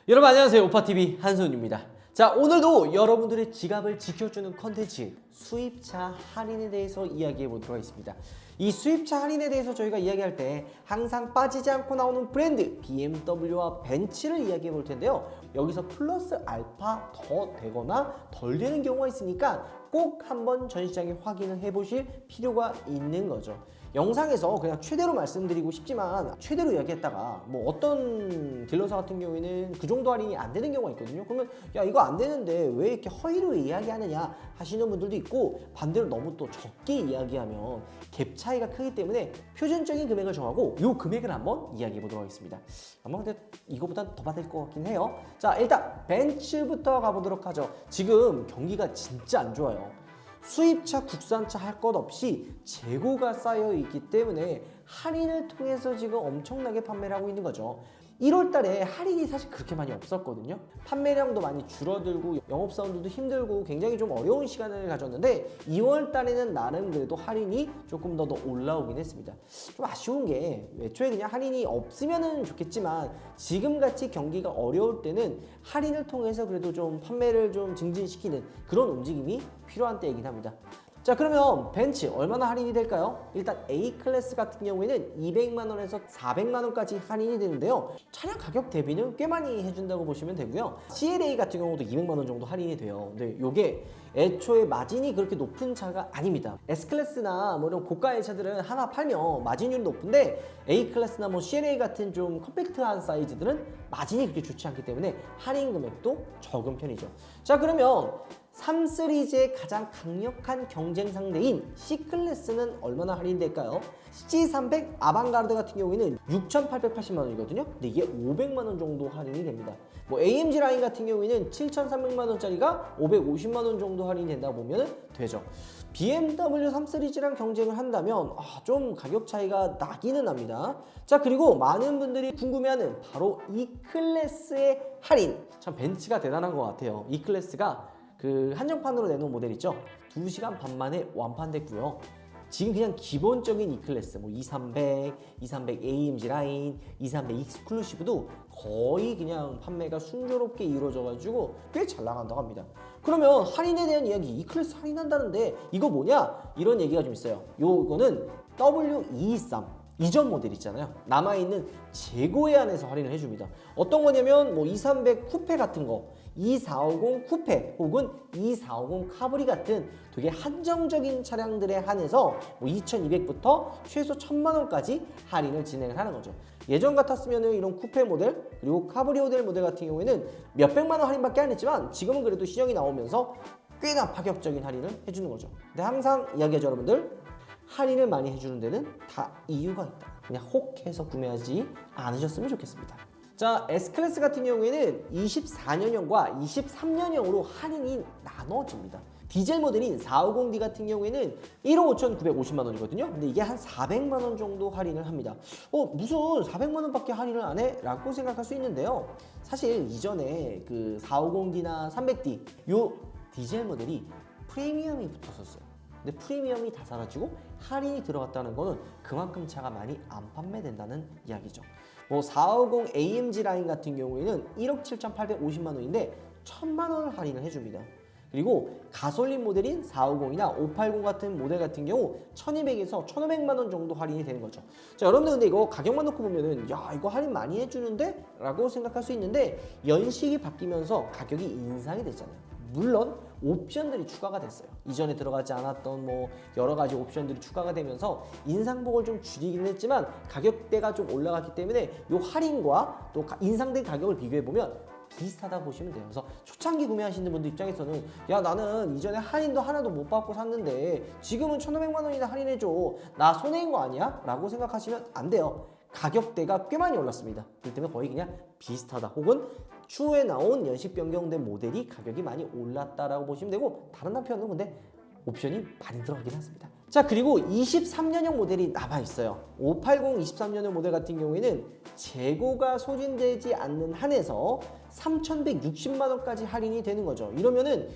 여러분 안녕하세요. 오빠TV 한소은입니다. 자, 오늘도 여러분들의 지갑을 지켜주는 컨텐츠 수입차 할인에 대해서 이야기해 보도록 하겠습니다. 이 수입차 할인에 대해서 저희가 이야기할 때 항상 빠지지 않고 나오는 브랜드 BMW와 벤츠를 이야기해 볼 텐데요. 여기서 플러스 알파 더 되거나 덜 되는 경우가 있으니까 꼭 한번 전시장에 확인을 해 보실 필요가 있는 거죠. 영상에서 그냥 최대로 말씀드리고 싶지만 최대로 이야기했다가 뭐 어떤 딜러사 같은 경우에는 그 정도 할인이 안 되는 경우가 있거든요. 그러면 야 이거 안 되는데 왜 이렇게 허위로 이야기하느냐 하시는 분들도 있고, 반대로 너무 또 적게 이야기하면 갭 차이가 크기 때문에 표준적인 금액을 정하고 요 금액을 한번 이야기해 보도록 하겠습니다. 아마 근데 이거보단 더 받을 것 같긴 해요. 자, 일단 벤츠부터 가보도록 하죠. 지금 경기가 진짜 안 좋아요. 수입차, 국산차 할 것 없이 재고가 쌓여 있기 때문에 할인을 통해서 지금 엄청나게 판매를 하고 있는 거죠. 1월 달에 할인이 사실 그렇게 많이 없었거든요. 판매량도 많이 줄어들고 영업사원들도 힘들고 굉장히 좀 어려운 시간을 가졌는데 2월 달에는 나름 그래도 할인이 조금 더 올라오긴 했습니다. 좀 아쉬운 게 애초에 그냥 할인이 없으면 좋겠지만 지금같이 경기가 어려울 때는 할인을 통해서 그래도 좀 판매를 좀 증진시키는 그런 움직임이 필요한 때이긴 합니다. 자, 그러면 벤츠 얼마나 할인이 될까요? 일단 A클래스 같은 경우에는 200만 원에서 400만 원까지 할인이 되는데요. 차량 가격 대비는 꽤 많이 해준다고 보시면 되고요. CLA 같은 경우도 200만 원 정도 할인이 돼요. 근데 이게 애초에 마진이 그렇게 높은 차가 아닙니다. S클래스나 뭐 이런 고가의 차들은 하나 팔면 마진율이 높은데 A클래스나 뭐 CLA 같은 좀 컴팩트한 사이즈들은 마진이 그렇게 좋지 않기 때문에 할인 금액도 적은 편이죠. 자, 그러면 3 시리즈의 가장 강력한 경쟁 상대인 C클래스는 얼마나 할인될까요? C300 아방가르드 같은 경우에는 6,880만 원이거든요. 근데 이게 500만 원 정도 할인이 됩니다. 뭐 AMG 라인 같은 경우에는 7,300만 원짜리가 550만 원 정도 할인이 된다고 보면 되죠. BMW 3 시리즈랑 경쟁을 한다면 좀 가격 차이가 나기는 합니다. 자, 그리고 많은 분들이 궁금해하는 바로 E클래스의 할인. 참 벤츠가 대단한 것 같아요. E클래스가 그 한정판으로 내놓은 모델 있죠? 2시간 반 만에 완판됐고요. 지금 그냥 기본적인 E클래스 뭐 2300, 2300 AMG 라인, 2300 익스클루시브도 거의 그냥 판매가 순조롭게 이루어져가지고 꽤 잘 나간다고 합니다. 그러면 할인에 대한 이야기, E클래스 할인한다는데 이거 뭐냐? 이런 얘기가 좀 있어요. 요거는 W223 이전 모델 있잖아요. 남아있는 재고에 한해서 할인을 해줍니다. 어떤 거냐면 뭐 2300 쿠페 같은 거, 2450 쿠페 혹은 2450 카브리 같은 되게 한정적인 차량들에 한해서 뭐 2200부터 최소 1000만 원까지 할인을 진행을 하는 거죠. 예전 같았으면 이런 쿠페 모델 그리고 카브리오델 모델 같은 경우에는 몇백만 원 할인밖에 안 했지만 지금은 그래도 시정이 나오면서 꽤나 파격적인 할인을 해주는 거죠. 근데 항상 이야기하죠, 여러분들. 할인을 많이 해주는 데는 다 이유가 있다. 그냥 혹해서 구매하지 않으셨으면 좋겠습니다. 자, S클래스 같은 경우에는 24년형과 23년형으로 할인이 나눠집니다. 디젤 모델인 450D 같은 경우에는 1억 5,950만 원이거든요. 근데 이게 한 400만 원 정도 할인을 합니다. 무슨 400만 원밖에 할인을 안 해? 라고 생각할 수 있는데요. 사실 이전에 그 450D나 300D 요 디젤 모델이 프리미엄이 붙었었어요. 근데 프리미엄이 다 사라지고 할인이 들어갔다는 거는 그만큼 차가 많이 안 판매된다는 이야기죠. 뭐 450 AMG 라인 같은 경우에는 1억 7,850만 원인데 1,000만 원을 할인을 해줍니다. 그리고 가솔린 모델인 450이나 580 같은 모델 같은 경우 1200에서 1500만 원 정도 할인이 되는 거죠. 자, 여러분들 근데 이거 가격만 놓고 보면은 야 이거 할인 많이 해주는데? 라고 생각할 수 있는데 연식이 바뀌면서 가격이 인상이 됐잖아요. 물론 옵션들이 추가가 됐어요. 이전에 들어가지 않았던 뭐 여러 가지 옵션들이 추가가 되면서 인상폭을 좀 줄이긴 했지만 가격대가 좀 올라갔기 때문에 이 할인과 또 인상된 가격을 비교해 보면 비슷하다고 보시면 돼요. 그래서 초창기 구매하시는 분들 입장에서는 야 나는 이전에 할인도 하나도 못 받고 샀는데 지금은 1,500만 원이나 할인해줘. 나 손해인 거 아니야? 라고 생각하시면 안 돼요. 가격대가 꽤 많이 올랐습니다. 그렇기 때문에 거의 그냥 비슷하다. 혹은 추후에 나온 연식 변경된 모델이 가격이 많이 올랐다라고 보시면 되고, 다른 한편은 근데 옵션이 많이 들어가긴 했습니다. 자, 그리고 23년형 모델이 남아있어요. 580 23년형 모델 같은 경우에는 재고가 소진되지 않는 한에서 3,160만 원까지 할인이 되는 거죠. 이러면은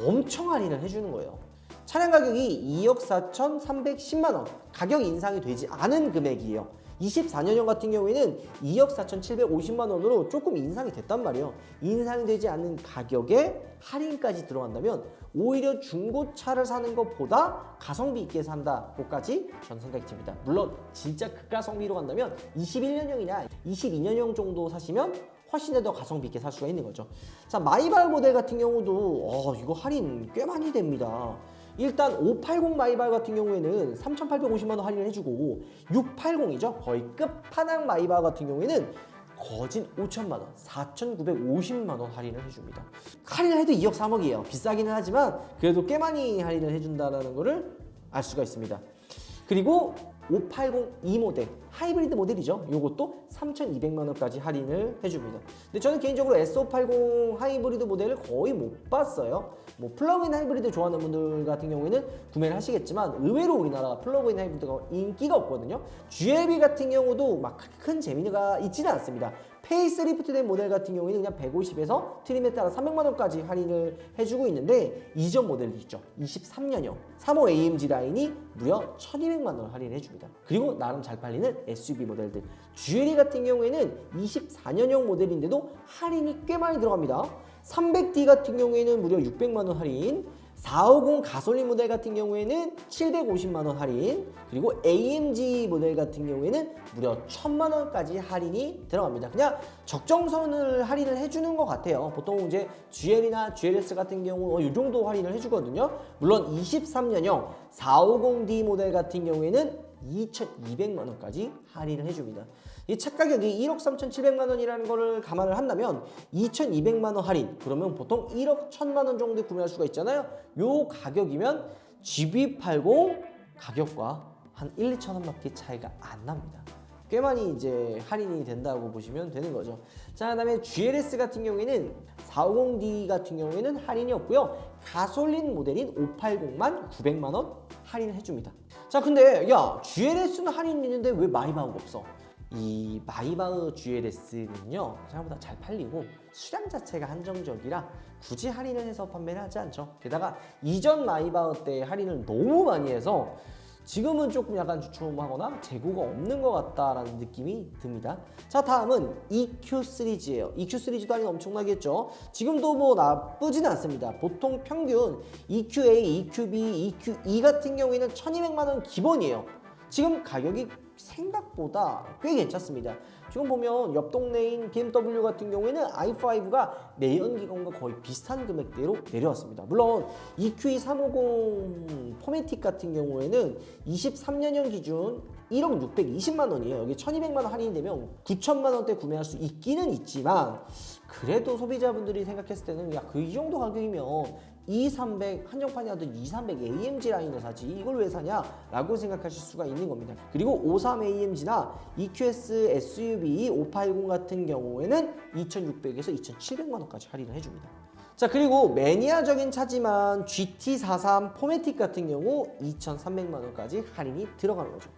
엄청 할인을 해주는 거예요. 차량 가격이 2억 4,310만 원, 가격 인상이 되지 않은 금액이에요. 24년형 같은 경우에는 2억 4,750만 원으로 조금 인상이 됐단 말이에요. 인상되지 않는 가격에 할인까지 들어간다면 오히려 중고차를 사는 것보다 가성비 있게 산다고까지 저는 생각이 듭니다. 물론 진짜 극가성비로 간다면 21년형이나 22년형 정도 사시면 훨씬 더 가성비 있게 살 수가 있는 거죠. 자, 마이바흐 모델 같은 경우도 이거 할인 꽤 많이 됩니다. 일단 580 마이바흐 같은 경우에는 3,850만 원 할인을 해주고 680이죠. 거의 끝판왕 마이바흐 같은 경우에는 거진 5천만 원, 4,950만 원 할인을 해줍니다. 할인을 해도 2억 3억이에요. 비싸기는 하지만 그래도 꽤 많이 할인을 해준다는 것을 알 수가 있습니다. 그리고 580E 모델, 하이브리드 모델이죠. 이것도 3,200만 원까지 할인을 해줍니다. 근데 저는 개인적으로 S580 하이브리드 모델을 거의 못 봤어요. 뭐 플러그인 하이브리드 좋아하는 분들 같은 경우에는 구매를 하시겠지만 의외로 우리나라 플러그인 하이브리드가 인기가 없거든요. GLB 같은 경우도 막 큰 재미가 있지는 않습니다. 페이스리프트된 모델 같은 경우에는 그냥 150에서 트림에 따라 300만 원까지 할인을 해주고 있는데 이전 모델도 있죠. 23년형 35 AMG 라인이 무려 1,200만 원 할인해 줍니다. 그리고 나름 잘 팔리는 SUV 모델들 GLE 같은 경우에는 24년형 모델인데도 할인이 꽤 많이 들어갑니다. 300D 같은 경우에는 무려 600만 원 할인, 450 가솔린 모델 같은 경우에는 750만 원 할인, 그리고 AMG 모델 같은 경우에는 무려 1,000만 원까지 할인이 들어갑니다. 그냥 적정선을 할인을 해주는 것 같아요. 보통 이제 GL이나 GLS 같은 경우 이 정도 할인을 해주거든요. 물론 23년형 450D 모델 같은 경우에는 2,200만 원까지 할인을 해줍니다. 이 차 가격이 1억 3,700만 원이라는 거를 감안을 한다면 2,200만 원 할인, 그러면 보통 1억 1,000만 원 정도에 구매할 수가 있잖아요. 요 가격이면 GB80 가격과 한 1, 2천 원밖에 차이가 안 납니다. 꽤 많이 이제 할인이 된다고 보시면 되는 거죠. 자, 그다음에 GLS 같은 경우에는 450D 같은 경우에는 할인이 없고요. 가솔린 모델인 580만 900만 원 할인을 해줍니다. 자, 근데 야, GLS는 할인이 있는데 왜 마이바흐가 없어? 이 마이바흐 GLS는요 생각보다 잘 팔리고 수량 자체가 한정적이라 굳이 할인을 해서 판매를 하지 않죠. 게다가 이전 마이바흐 때 할인을 너무 많이 해서 지금은 조금 약간 주춤하거나 재고가 없는 것 같다라는 느낌이 듭니다. 자, 다음은 EQ 시리즈예요. EQ 시리즈도 할인 엄청나겠죠. 지금도 뭐 나쁘진 않습니다. 보통 평균 EQA, EQB, EQE 같은 경우에는 1,200만 원 기본이에요. 지금 가격이 생각보다 꽤 괜찮습니다. 지금 보면 옆 동네인 BMW 같은 경우에는 i5가 내연기관과 거의 비슷한 금액대로 내려왔습니다. 물론 EQE350 포매틱 같은 경우에는 23년형 기준 1억 620만 원이에요. 여기 1,200만 원 할인이 되면 9천만 원대 구매할 수 있기는 있지만 그래도 소비자분들이 생각했을 때는 야, 이 정도 가격이면 2300 한정판이 하던 2300 AMG 라인을 사지 이걸 왜 사냐 라고 생각하실 수가 있는 겁니다. 그리고 53 AMG나 EQS SUV 580 같은 경우에는 2600에서 2700만 원까지 할인을 해줍니다. 자, 그리고 매니아적인 차지만 GT43 포매틱 같은 경우 2300만 원까지 할인이 들어가는 거죠.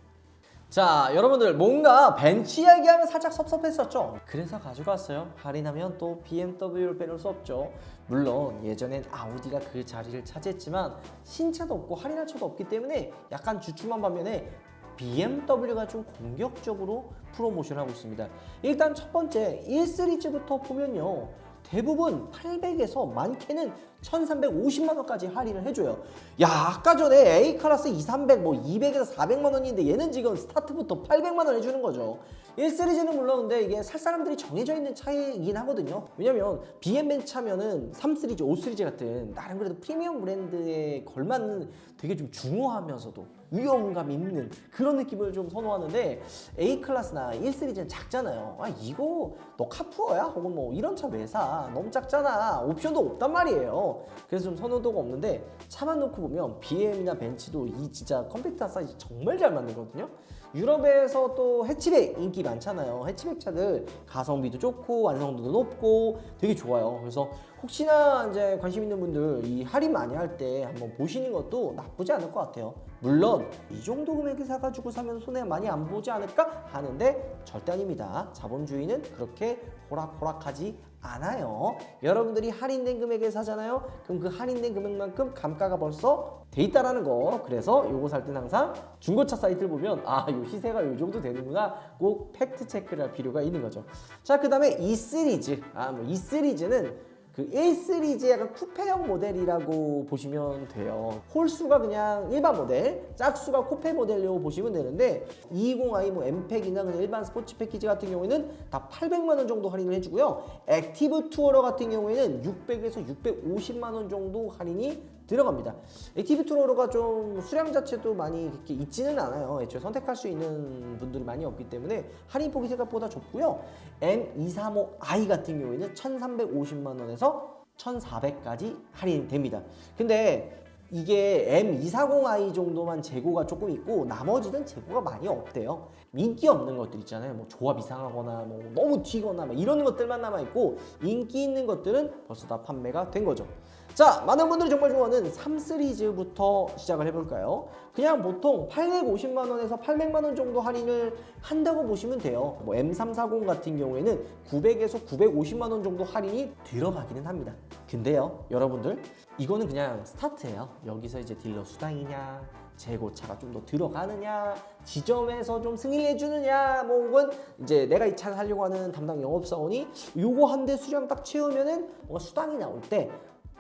자, 여러분들 뭔가 벤츠 이야기하면 살짝 섭섭했었죠. 그래서 가지고 왔어요. 할인하면 또 BMW를 빼놓을 수 없죠. 물론 예전엔 아우디가 그 자리를 차지했지만 신차도 없고 할인할 차도 없기 때문에 약간 주춤한 반면에 BMW가 좀 공격적으로 프로모션을 하고 있습니다. 일단 첫 번째 1시리즈부터 보면요, 대부분 800에서 많게는 1,350만 원까지 할인을 해줘요. 야, 아까 전에 A클래스 2,300, 뭐 200에서 400만 원인데 얘는 지금 스타트부터 800만 원 해주는 거죠. 1시리즈는 물론 근데 이게 살 사람들이 정해져 있는 차이긴 하거든요. 왜냐면 BM 차면은 3시리즈, 5시리즈 같은 나름 그래도 프리미엄 브랜드에 걸맞는 되게 좀 중후하면서도 위험감 있는 그런 느낌을 좀 선호하는데 A클래스나 1시리즈는 작잖아요. 아, 이거 너 카푸어야? 혹은 뭐 이런 차 왜 사? 너무 작잖아. 옵션도 없단 말이에요. 그래서 좀 선호도가 없는데 차만 놓고 보면 BM이나 벤츠도 이 진짜 컴팩트한 사이즈 정말 잘 만들거든요. 유럽에서 또 해치백 인기 많잖아요. 해치백 차들 가성비도 좋고 완성도도 높고 되게 좋아요. 그래서 혹시나 이제 관심 있는 분들 이 할인 많이 할 때 한번 보시는 것도 나쁘지 않을 것 같아요. 물론 이 정도 금액에 사가지고 사면 손해 많이 안 보지 않을까 하는데 절대 아닙니다. 자본주의는 그렇게 호락호락하지 않아요. 여러분들이 할인된 금액에 사잖아요. 그럼 그 할인된 금액만큼 감가가 벌써 돼 있다라는 거. 그래서 요거 살 때는 항상 중고차 사이트를 보면 요 시세가 요 정도 되는구나 꼭 팩트 체크를 할 필요가 있는 거죠. 자, 그 다음에 E 시리즈. E 시리즈는 그 1 시리즈의 약간 쿠페형 모델이라고 보시면 돼요. 홀수가 그냥 일반 모델, 짝수가 쿠페 모델로 보시면 되는데 220i 뭐 M팩이나 그냥 일반 스포츠 패키지 같은 경우에는 다 800만 원 정도 할인을 해주고요. 액티브 투어러 같은 경우에는 600에서 650만 원 정도 할인이 들어갑니다. 액티브 투어러가 좀 수량 자체도 많이 그렇게 있지는 않아요. 애초에 선택할 수 있는 분들이 많이 없기 때문에 할인폭이 생각보다 좁고요. M235i 같은 경우에는 1,350만 원에서 1,400까지 할인됩니다. 근데 이게 M240i 정도만 재고가 조금 있고 나머지는 재고가 많이 없대요. 인기 없는 것들 있잖아요. 뭐 조합 이상하거나 뭐 너무 튀거나 이런 것들만 남아있고 인기 있는 것들은 벌써 다 판매가 된 거죠. 자, 많은 분들이 정말 좋아하는 3 시리즈부터 시작을 해볼까요? 그냥 보통 850만 원에서 800만 원 정도 할인을 한다고 보시면 돼요. 뭐 M340 같은 경우에는 900에서 950만 원 정도 할인이 들어가기는 합니다. 근데요, 여러분들 이거는 그냥 스타트예요. 여기서 이제 딜러 수당이냐, 재고차가 좀 더 들어가느냐, 지점에서 좀 승인을 해주느냐, 뭐 혹은 이제 내가 이 차를 사려고 하는 담당 영업사원이 요거 한 대 수량 딱 채우면은 뭔가 수당이 나올 때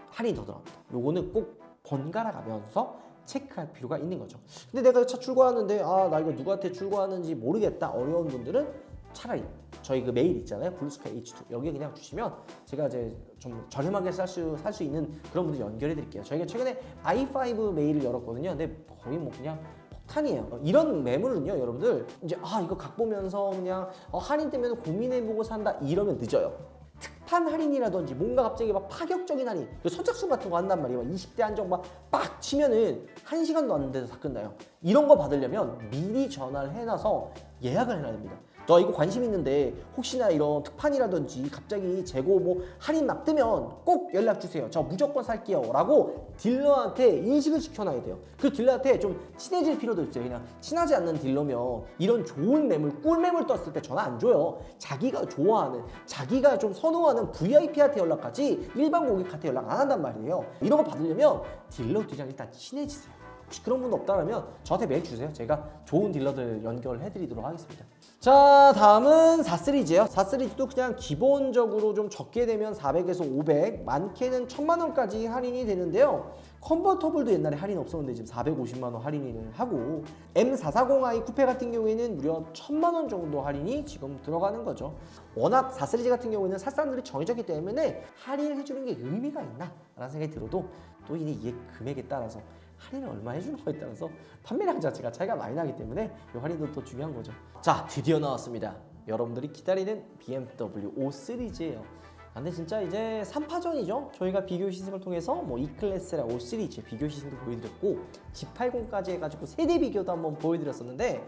할인이 더 들어갑니다. 요거는 꼭 번갈아 가면서 체크할 필요가 있는 거죠. 근데 내가 차 출고하는데 나 이거 누구한테 출고하는지 모르겠다 어려운 분들은 차라리 저희 그 메일 있잖아요. 블루스카이 H2 여기에 그냥 주시면 제가 이제 좀 저렴하게 살 수 있는 그런 분들 연결해 드릴게요. 저희가 최근에 i5 메일을 열었거든요. 근데 거의 뭐 그냥 폭탄이에요. 이런 매물은요, 여러분들 이제 이거 각 보면서 그냥 할인 때문에 고민해보고 산다 이러면 늦어요. 특판 할인이라든지 뭔가 갑자기 막 파격적인 할인, 선착순 같은 거 한단 말이에요. 20대 한정 막 치면은 1시간도 안 돼서 다 끝나요. 이런 거 받으려면 미리 전화를 해놔서 예약을 해놔야 됩니다. 저 이거 관심 있는데 혹시나 이런 특판이라든지 갑자기 재고 뭐 할인 막 뜨면 꼭 연락 주세요. 저 무조건 살게요 라고 딜러한테 인식을 시켜놔야 돼요. 그 딜러한테 좀 친해질 필요도 있어요. 그냥 친하지 않는 딜러면 이런 좋은 매물, 꿀 매물 떴을 때 전화 안 줘요. 자기가 좋아하는, 자기가 좀 선호하는 VIP한테 연락하지 일반 고객한테 연락 안 한단 말이에요. 이런 거 받으려면 딜러들이랑 일단 친해지세요. 혹시 그런 분 없다면 저한테 메일 주세요. 제가 좋은 딜러들 연결해 드리도록 하겠습니다. 자, 다음은 4 시리즈예요. 4 시리즈도 그냥 기본적으로 좀 적게 되면 400에서 500, 많게는 1000만 원까지 할인이 되는데요. 컨버터블도 옛날에 할인 없었는데 지금 450만 원 할인을 하고 M440i 쿠페 같은 경우에는 무려 1000만 원 정도 할인이 지금 들어가는 거죠. 워낙 4 시리즈 같은 경우에는 살상들이 정해져 있기 때문에 할인을 해주는 게 의미가 있나? 라는 생각이 들어도 또 이게 금액에 따라서 할인을 얼마 해주는 거에 따라서 판매량 자체가 차이가 많이 나기 때문에 이 할인도 또 중요한 거죠. 자, 드디어 나왔습니다. 여러분들이 기다리는 BMW 5 시리즈예요. 근데 진짜 이제 3파전이죠. 저희가 비교 시승을 통해서 뭐 E클래스랑 5 시리즈 비교 시승도 보여드렸고 G80까지 해가지고 세대 비교도 한번 보여드렸었는데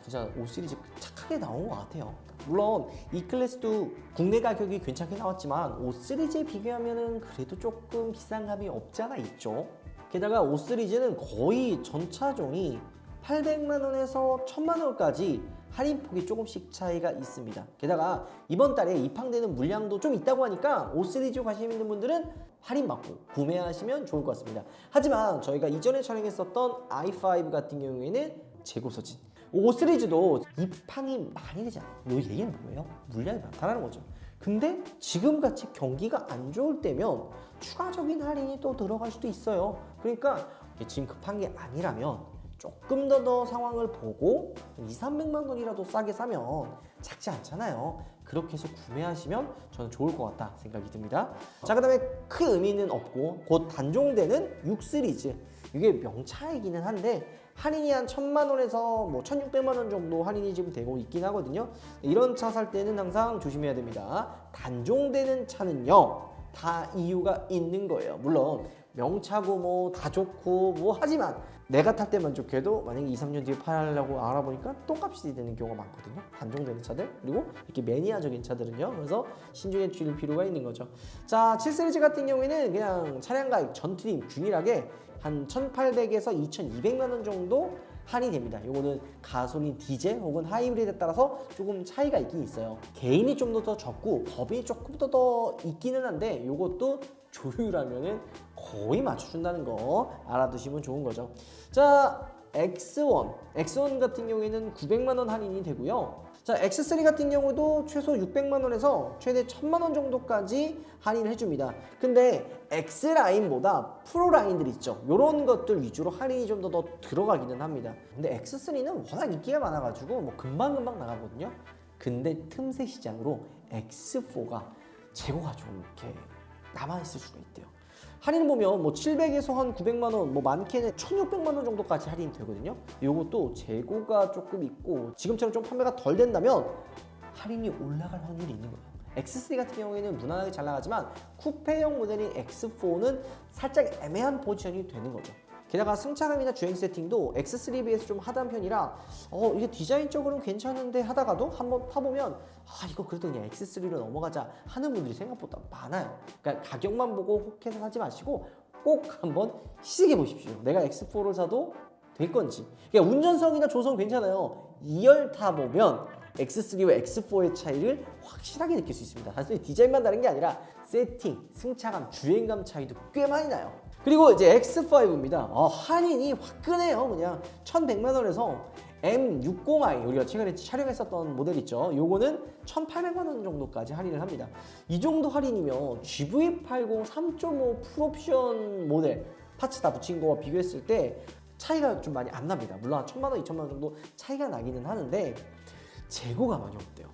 진짜 5 시리즈 착하게 나온 것 같아요. 물론 E클래스도 국내 가격이 괜찮게 나왔지만 5 시리즈에 비교하면은 그래도 조금 비싼 감이 없지 않아 있죠. 게다가 5 시리즈는 거의 전차종이 800만 원에서 1000만 원까지 할인폭이 조금씩 차이가 있습니다. 게다가 이번 달에 입항되는 물량도 좀 있다고 하니까 5 시리즈 관심 있는 분들은 할인 받고 구매하시면 좋을 것 같습니다. 하지만 저희가 이전에 촬영했었던 i5 같은 경우에는 재고 소진, 5 시리즈도 입항이 많이 되지 않아요. 이 얘기는 뭐예요? 물량이 많다는 거죠. 근데 지금같이 경기가 안 좋을 때면 추가적인 할인이 또 들어갈 수도 있어요. 그러니까 지금 급한 게 아니라면 조금 더 상황을 보고 200~300만 원이라도 싸게 사면 작지 않잖아요. 그렇게 해서 구매하시면 저는 좋을 것 같다 생각이 듭니다. 자, 그 다음에 큰 의미는 없고 곧 단종되는 6 시리즈, 이게 명차이기는 한데 할인이 한 1000만 원에서 뭐 1600만 원 정도 할인이 지금 되고 있긴 하거든요. 이런 차 살 때는 항상 조심해야 됩니다. 단종되는 차는요, 다 이유가 있는 거예요. 물론 명차고 뭐 다 좋고 뭐 하지만 내가 탈 때 만족해도 만약에 2~3년 뒤에 팔려고 알아보니까 똥값이 되는 경우가 많거든요. 단종되는 차들, 그리고 이렇게 매니아적인 차들은요. 그래서 신중해 줄 필요가 있는 거죠. 자, 7 시리즈 같은 경우에는 그냥 차량 가격 전 트림 균일하게 한 1800에서 2200만 원 정도 할인이 됩니다. 요거는 가솔린, 디젤 혹은 하이브리드에 따라서 조금 차이가 있긴 있어요. 개인이 좀 더 적고 법인이 조금 더 있기는 한데 요것도 조율하면은 거의 맞춰준다는 거 알아두시면 좋은 거죠. 자, X1 같은 경우에는 900만 원 할인이 되고요. 자, X3 같은 경우도 최소 600만 원에서 최대 1000만 원 정도까지 할인을 해줍니다. 근데 X라인보다 프로 라인들 있죠. 이런 것들 위주로 할인이 좀 더 들어가기는 합니다. 근데 X3는 워낙 인기가 많아가지고 뭐 금방금방 나가거든요. 근데 틈새 시장으로 X4가 재고가 좀 이렇게 남아있을 수가 있대요. 할인 보면 뭐 700에서 한 900만 원, 뭐 많게는 1,600만 원 정도까지 할인이 되거든요. 요것도 재고가 조금 있고 지금처럼 좀 판매가 덜 된다면 할인이 올라갈 확률이 있는 거예요. X3 같은 경우에는 무난하게 잘 나가지만 쿠페형 모델인 X4는 살짝 애매한 포지션이 되는 거죠. 게다가 승차감이나 주행 세팅도 X3에 비해서 좀 하단 편이라 이게 디자인적으로는 괜찮은데 하다가도 한번 타보면 이거 그래도 그냥 X3로 넘어가자 하는 분들이 생각보다 많아요. 그러니까 가격만 보고 혹해서 사지 마시고 꼭 한번 시식해 보십시오. 내가 X4를 사도 될 건지. 그러니까 운전성이나 조성 괜찮아요. 2열 타보면 X3와 X4의 차이를 확실하게 느낄 수 있습니다. 단순히 디자인만 다른 게 아니라 세팅, 승차감, 주행감 차이도 꽤 많이 나요. 그리고 이제 X5입니다. 할인이 화끈해요. 그냥 1,100만 원에서 M60i, 우리가 최근에 촬영했었던 모델 있죠. 요거는 1,800만 원 정도까지 할인을 합니다. 이 정도 할인이면 GV80 3.5 풀옵션 모델 파츠 다 붙인 거와 비교했을 때 차이가 좀 많이 안 납니다. 물론 한 1,000만 원, 2,000만 원 정도 차이가 나기는 하는데 재고가 많이 없대요.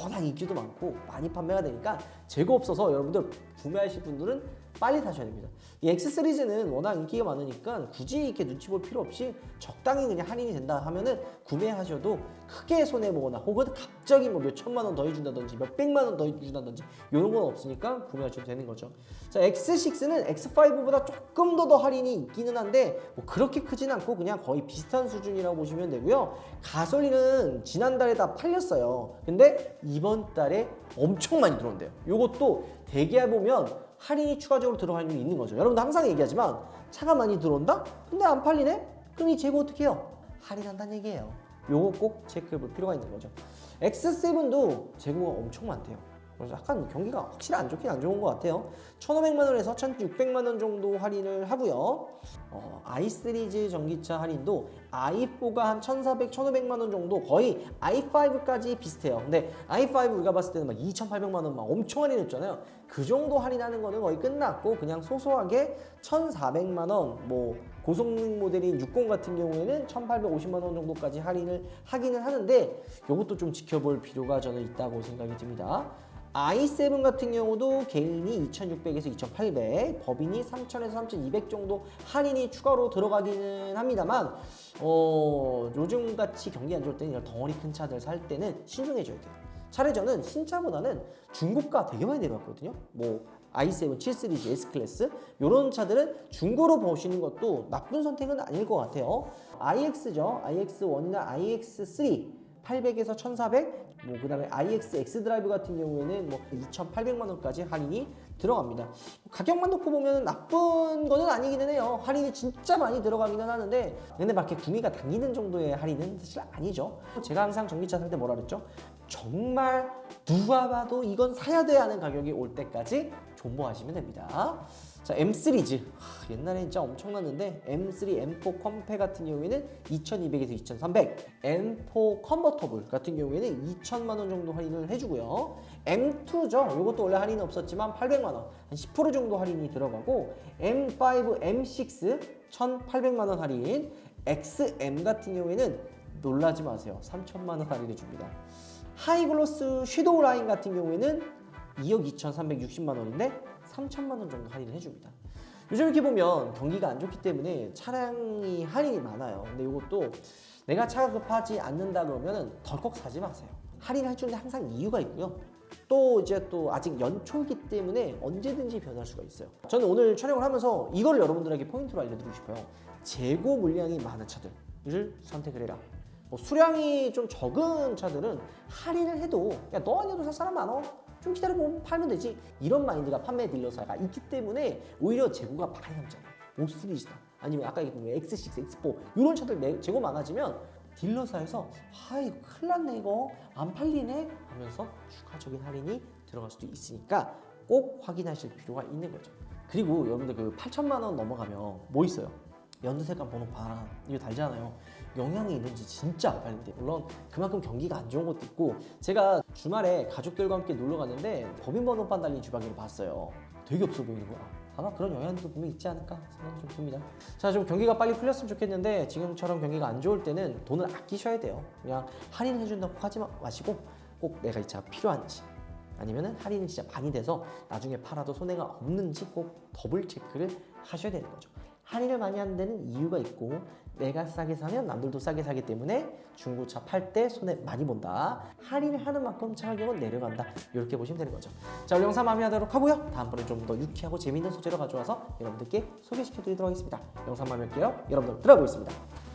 워낙 인기도 많고 많이 판매가 되니까 재고 없어서 여러분들 구매하실 분들은 빨리 사셔야 됩니다. 이 X 시리즈는 워낙 인기가 많으니까 굳이 이렇게 눈치 볼 필요 없이 적당히 그냥 할인이 된다 하면은 구매하셔도 크게 손해보거나 혹은 갑자기 뭐 몇 천만 원 더 해준다든지 몇 백만 원 더 해준다든지 이런 건 없으니까 구매하셔도 되는 거죠. 자, X6는 X5보다 조금 더 할인이 있기는 한데 뭐 그렇게 크진 않고 그냥 거의 비슷한 수준이라고 보시면 되고요. 가솔린은 지난달에 다 팔렸어요. 근데 이번 달에 엄청 많이 들어온대요. 요것도 대기해보면 할인이 추가적으로 들어갈 일이 있는 거죠. 여러분도 항상 얘기하지만 차가 많이 들어온다? 근데 안 팔리네? 그럼 이 재고 어떻게 해요? 할인한다는 얘기예요. 요거 꼭 체크해 볼 필요가 있는 거죠. X7도 재고가 엄청 많대요. 그래서 약간 경기가 확실히 안 좋긴 안 좋은 것 같아요. 1,500만 원에서 1,600만 원 정도 할인을 하고요. i3 전기차 할인도 i4가 한 1,400, 1,500만 원 정도 거의 i5까지 비슷해요. 근데 i5 우리가 봤을 때는 막 2,800만 원 막 엄청 할인했잖아요. 그 정도 할인하는 거는 거의 끝났고 그냥 소소하게 1,400만 원, 뭐 고성능 모델인 60 같은 경우에는 1,850만 원 정도까지 할인을 하기는 하는데 이것도 좀 지켜볼 필요가 저는 있다고 생각이 듭니다. i7 같은 경우도 개인이 2,600에서 2,800, 법인이 3,000에서 3,200 정도 할인이 추가로 들어가기는 합니다만 요즘같이 경기 안 좋을 때는 이런 덩어리 큰 차들 살 때는 신중해져야 돼요. 차라리 저는 신차보다는 중고가 되게 많이 내려왔거든요. 뭐 i7, 7 시리즈, S클래스 이런 차들은 중고로 보시는 것도 나쁜 선택은 아닐 것 같아요. iX죠. iX1이나 iX3 800에서 1,400, 뭐 그다음에 iX X드라이브 같은 경우에는 뭐 2,800만 원까지 할인이 들어갑니다. 가격만 놓고 보면 나쁜 거는 아니기는 해요. 할인이 진짜 많이 들어가기는 하는데 근데 막 이렇게 구미가 당기는 정도의 할인은 사실 아니죠. 제가 항상 전기차 살 때 뭐라 그랬죠? 정말 누가 봐도 이건 사야 돼 하는 가격이 올 때까지 존버하시면 됩니다. 자, M 시리즈 옛날에 진짜 엄청났는데 M3, M4 컴페 같은 경우에는 2,200에서 2,300, M4 컨버터블 같은 경우에는 2,000만 원 정도 할인을 해주고요. M2죠. 이것도 원래 할인은 없었지만 800만 원, 한 10% 정도 할인이 들어가고 M5, M6 1,800만 원 할인, XM 같은 경우에는 놀라지 마세요. 3,000만 원 할인해 줍니다. 하이글로스 섀도우 라인 같은 경우에는 2억 2,360만 원인데 3,000만 원 정도 할인을 해줍니다. 요즘 이렇게 보면 경기가 안 좋기 때문에 차량이 할인이 많아요. 근데 이것도 내가 차가 급하지 않는다 그러면 덜컥 사지 마세요. 할인할 줄은 항상 이유가 있고요. 또 아직 연초이기 때문에 언제든지 변할 수가 있어요. 저는 오늘 촬영을 하면서 이걸 여러분들에게 포인트로 알려드리고 싶어요. 재고 물량이 많은 차들을 선택을 해라. 뭐 수량이 좀 적은 차들은 할인을 해도 야, 너 아니어도 살 사람 많어. 좀 기다려보면 팔면 되지. 이런 마인드가 판매 딜러사가 있기 때문에 오히려 재고가 많이 남잖아요. 5 시리즈다. 아니면 아까 얘기했던 X6, X4 이런 차들 재고 많아지면 딜러사에서 이거 큰일 났네 이거 안 팔리네 하면서 추가적인 할인이 들어갈 수도 있으니까 꼭 확인하실 필요가 있는 거죠. 그리고 여러분들 그 8천만 원 넘어가면 뭐 있어요? 연두색깔 번호판 이거 달잖아요. 영향이 있는지 진짜 안 팔린대. 물론 그만큼 경기가 안 좋은 것도 있고 제가 주말에 가족들과 함께 놀러 갔는데 법인 번호판 달린 주방기를 봤어요. 되게 없어 보이는 거야. 아마 그런 영향도 분명히 있지 않을까 생각이 좀 듭니다. 자, 좀 경기가 빨리 풀렸으면 좋겠는데 지금처럼 경기가 안 좋을 때는 돈을 아끼셔야 돼요. 그냥 할인해준다고 하지 마시고 꼭 내가 이 차가 필요한지 아니면은 할인이 진짜 많이 돼서 나중에 팔아도 손해가 없는지 꼭 더블 체크를 하셔야 되는 거죠. 할인을 많이 하는 데는 이유가 있고 내가 싸게 사면 남들도 싸게 사기 때문에 중고차 팔 때 손해 많이 본다. 할인을 하는 만큼 차 가격은 내려간다. 이렇게 보시면 되는 거죠. 자, 오늘 영상 마무리하도록 하고요. 다음번에 좀 더 유쾌하고 재미있는 소재로 가져와서 여러분들께 소개시켜 드리도록 하겠습니다. 영상 마무리할게요. 여러분들 들어보겠습니다.